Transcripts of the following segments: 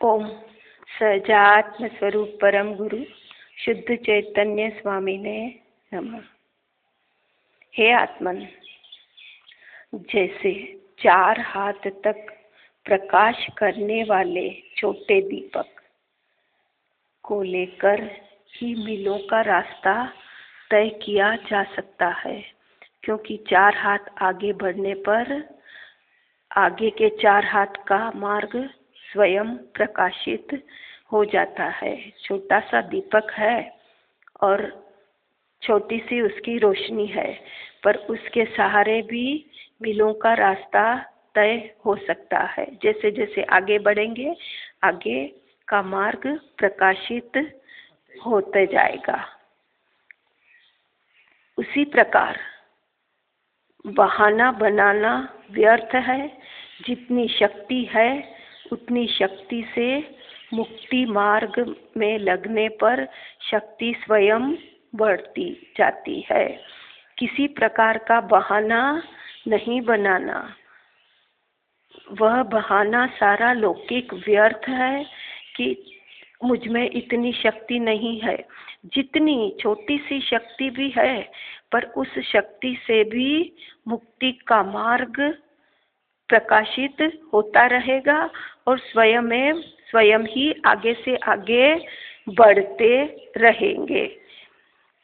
ओम सहजात्म स्वरूप परम गुरु शुद्ध चैतन्य स्वामी ने नमः। हे आत्मन, जैसे 4 हाथ तक प्रकाश करने वाले छोटे दीपक को लेकर ही मीलों का रास्ता तय किया जा सकता है, क्योंकि 4 हाथ आगे बढ़ने पर आगे के 4 हाथ का मार्ग स्वयं प्रकाशित हो जाता है। छोटा सा दीपक है और छोटी सी उसकी रोशनी है, पर उसके सहारे भी मीलों का रास्ता तय हो सकता है। जैसे जैसे आगे बढ़ेंगे, आगे का मार्ग प्रकाशित होते जाएगा। उसी प्रकार बहाना बनाना व्यर्थ है। जितनी शक्ति है उतनी शक्ति से मुक्ति मार्ग में लगने पर शक्ति स्वयं बढ़ती जाती है। किसी प्रकार का बहाना नहीं बनाना। वह बहाना सारा लौकिक व्यर्थ है कि मुझ में इतनी शक्ति नहीं है। जितनी छोटी सी शक्ति भी है, पर उस शक्ति से भी मुक्ति का मार्ग प्रकाशित होता रहेगा और स्वयं ही आगे से आगे बढ़ते रहेंगे।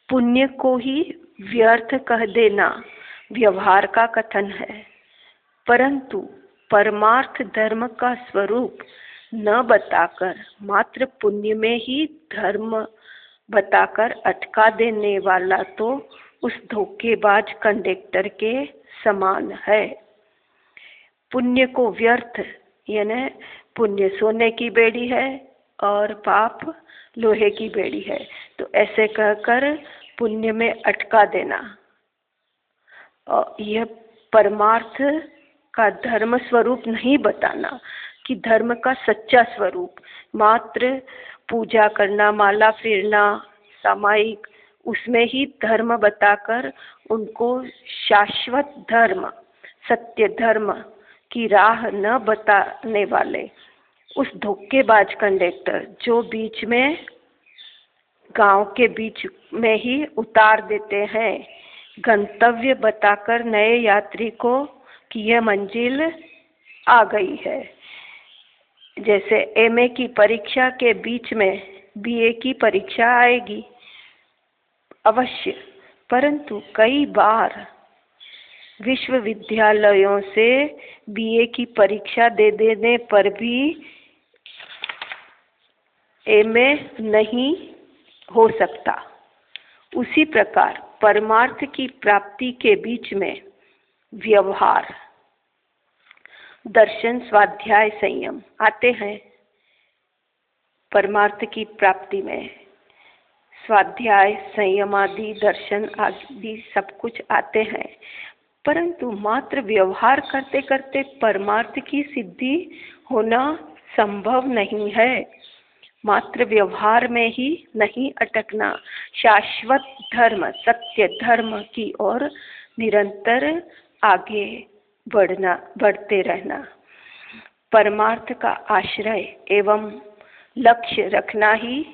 पुण्य को ही व्यर्थ कह देना व्यवहार का कथन है, परंतु परमार्थ धर्म का स्वरूप न बताकर मात्र पुण्य में ही धर्म बताकर अटका देने वाला तो उस धोखेबाज कंडक्टर के समान है। पुण्य को व्यर्थ, यानी पुण्य सोने की बेड़ी है और पाप लोहे की बेड़ी है, तो ऐसे कहकर पुण्य में अटका देना, और यह परमार्थ का धर्म स्वरूप नहीं बताना कि धर्म का सच्चा स्वरूप मात्र पूजा करना, माला फेरना, सामायिक, उसमें ही धर्म बताकर उनको शाश्वत धर्म, सत्य धर्म की राह न बताने वाले उस धोखेबाज कंडक्टर जो बीच में गांव के बीच में ही उतार देते हैं, गंतव्य बताकर नए यात्री को कि यह मंजिल आ गई है। जैसे एमए की परीक्षा के बीच में बीए की परीक्षा आएगी अवश्य, परंतु कई बार विश्वविद्यालयों से बीए की परीक्षा दे देने पर भी एमए नहीं हो सकता। उसी प्रकार परमार्थ की प्राप्ति के बीच में व्यवहार, दर्शन, स्वाध्याय, संयम आते हैं। परमार्थ की प्राप्ति में स्वाध्याय, संयम आदि, दर्शन आदि सब कुछ आते हैं, परंतु मात्र व्यवहार करते करते परमार्थ की सिद्धि होना संभव नहीं है। मात्र व्यवहार में ही नहीं अटकना, शाश्वत धर्म, सत्य धर्म की ओर निरंतर आगे बढ़ते रहना। परमार्थ का आश्रय एवं लक्ष्य रखना ही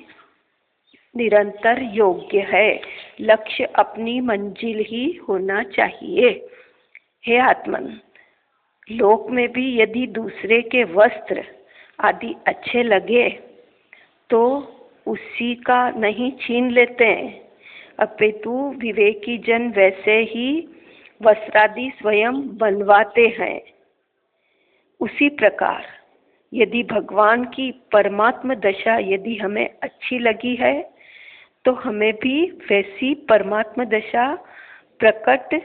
निरंतर योग्य है। लक्ष्य अपनी मंजिल ही होना चाहिए। हे आत्मन, लोक में भी यदि दूसरे के वस्त्र आदि अच्छे लगे तो उसी का नहीं छीन लेते, अपितु विवेकी जन वैसे ही वस्त्रादि स्वयं बनवाते हैं। उसी प्रकार यदि भगवान की परमात्म दशा यदि हमें अच्छी लगी है, तो हमें भी वैसी परमात्म दशा प्रकट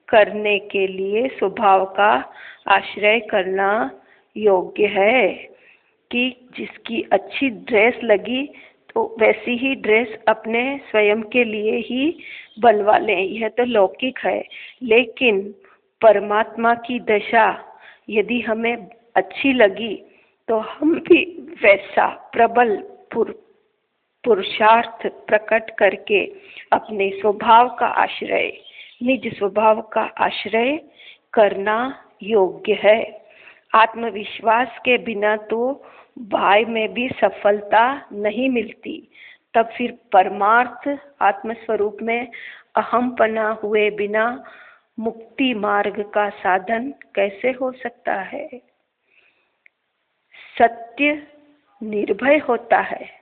करने के लिए स्वभाव का आश्रय करना योग्य है कि जिसकी अच्छी ड्रेस लगी तो वैसी ही ड्रेस अपने स्वयं के लिए ही बनवा लें। यह तो लौकिक है, लेकिन परमात्मा की दशा यदि हमें अच्छी लगी तो हम भी वैसा प्रबल पुरुषार्थ प्रकट करके अपने स्वभाव का आश्रय, निज स्वभाव का आश्रय करना योग्य है। आत्मविश्वास के बिना तो बाह्य में भी सफलता नहीं मिलती, तब फिर परमार्थ आत्मस्वरूप में अहमपना हुए बिना मुक्ति मार्ग का साधन कैसे हो सकता है? सत्य निर्भय होता है,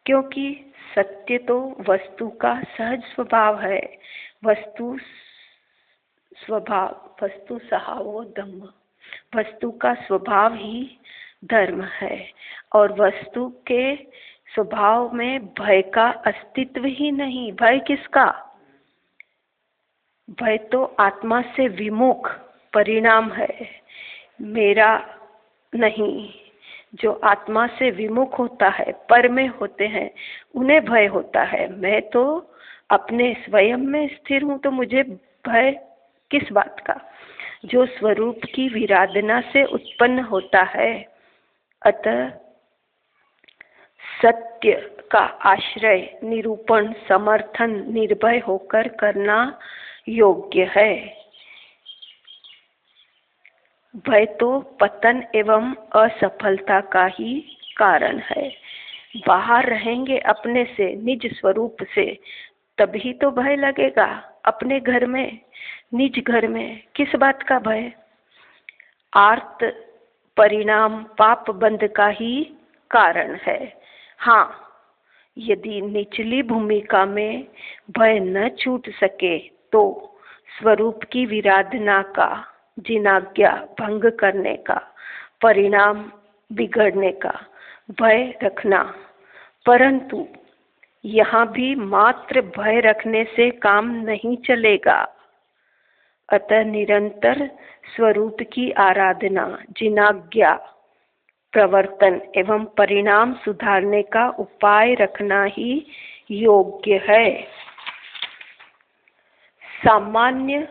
क्योंकि सत्य तो वस्तु का सहज स्वभाव है। वस्तु स्वभावो धम्म, वस्तु का स्वभाव ही धर्म है, और वस्तु के स्वभाव में भय का अस्तित्व ही नहीं। भय किसका? भय तो आत्मा से विमुख परिणाम है, मेरा नहीं। जो आत्मा से विमुख होता है, पर में होते हैं, उन्हें भय होता है। मैं तो अपने स्वयं में स्थिर हूँ, तो मुझे भय किस बात का? जो स्वरूप की विराधना से उत्पन्न होता है। अतः सत्य का आश्रय, निरूपण, समर्थन निर्भय होकर करना योग्य है। भय तो पतन एवं असफलता का ही कारण है। बाहर रहेंगे अपने से, निज स्वरूप से, तभी तो भय लगेगा। अपने घर में, निज घर में किस बात का भय? आर्त परिणाम पाप बंध का ही कारण है। हाँ, यदि निचली भूमिका में भय न छूट सके तो स्वरूप की विराधना का, जिनाज्ञा भंग करने का, परिणाम बिगड़ने का भय रखना। परंतु यहाँ भी मात्र भय रखने से काम नहीं चलेगा। अतः निरंतर स्वरूप की आराधना, जिनाज्ञा, प्रवर्तन एवं परिणाम सुधारने का उपाय रखना ही योग्य है। सामान्य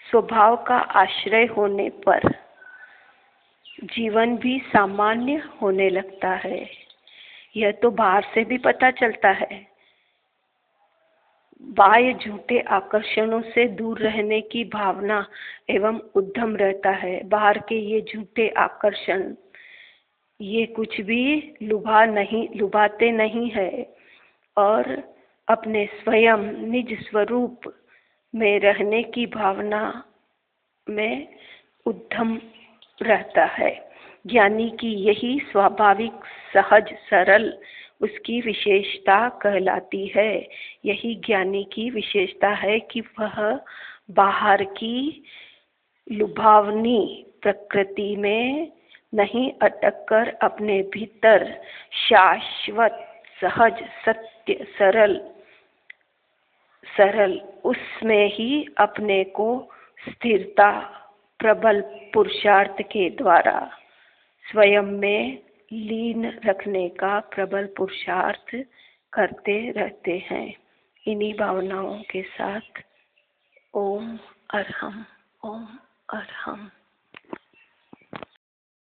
स्वभाव का आश्रय होने पर जीवन भी सामान्य होने लगता है। यह तो बाहर से भी पता चलता है। बाह्य झूठे आकर्षणों से दूर रहने की भावना एवं उद्यम रहता है। बाहर के ये झूठे आकर्षण, ये कुछ भी लुभाते नहीं है, और अपने स्वयं निज स्वरूप में रहने की भावना में उद्यम रहता है। ज्ञानी की यही स्वाभाविक, सहज, सरल उसकी विशेषता कहलाती है। यही ज्ञानी की विशेषता है कि वह बाहर की लुभावनी प्रकृति में नहीं अटक कर अपने भीतर शाश्वत, सहज, सत्य, सरल उसमें ही अपने को स्थिरता, प्रबल पुरुषार्थ के द्वारा स्वयं में लीन रखने का प्रबल पुरुषार्थ करते रहते हैं। इन्हीं भावनाओं के साथ ओम अरहम, ओम अरहम।